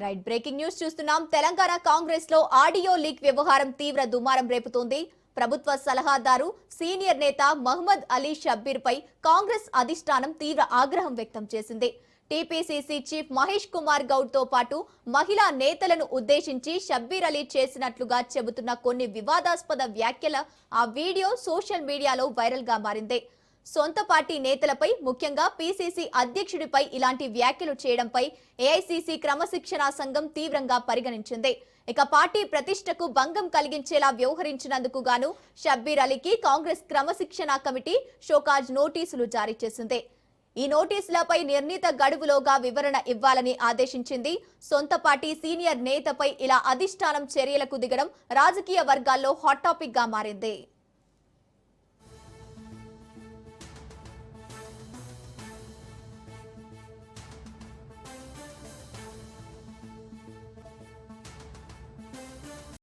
Right breaking news చూస్తున్నాం. తెలంగాణ కాంగ్రెస్ లో audio leak వ్యవహారం తీవ్ర దుమారం రేపుతోంది. ప్రభుత్వ సలహాదారు సీనియర్ నేత మహ్మద్ అలీ షబ్బీర్ పై కాంగ్రెస్ అధిష్టానం తీవ్ర ఆగ్రహం వ్యక్తం చేసింది. టీపీసీసీ చీఫ్ మహేష్ కుమార్ గౌడ్ తో పాటు మహిళా నేతలను ఉద్దేశించి షబ్బీర్ అలీ చేసినట్లుగా చెబుతున్న కొన్ని వివాదాస్పద వ్యాఖ్యల ఆ వీడియో సోషల్ మీడియాలో వైరల్ గా మారింది. సొంత పార్టీ నేతలపై ముఖ్యంగా పీసీసీ అధ్యక్షుడిపై ఇలాంటి వ్యాఖ్యలు చేయడంపై ఏఐసీసీ క్రమశిక్షణా సంఘం తీవ్రంగా పరిగణించింది. ఇక పార్టీ ప్రతిష్టకు భంగం కలిగించేలా వ్యవహరించినందుకు గాను షబ్బీర్ అలీకి కాంగ్రెస్ క్రమశిక్షణా కమిటీ షోకాజ్ నోటీసులు జారీ చేసింది. ఈ నోటీసులపై నిర్ణీత గడువులోగా వివరణ ఇవ్వాలని ఆదేశించింది. సొంత పార్టీ సీనియర్ నేతపై ఇలా అధిష్టానం చర్యలకు దిగడం రాజకీయ వర్గాల్లో హాట్ టాపిక్ గా మారింది.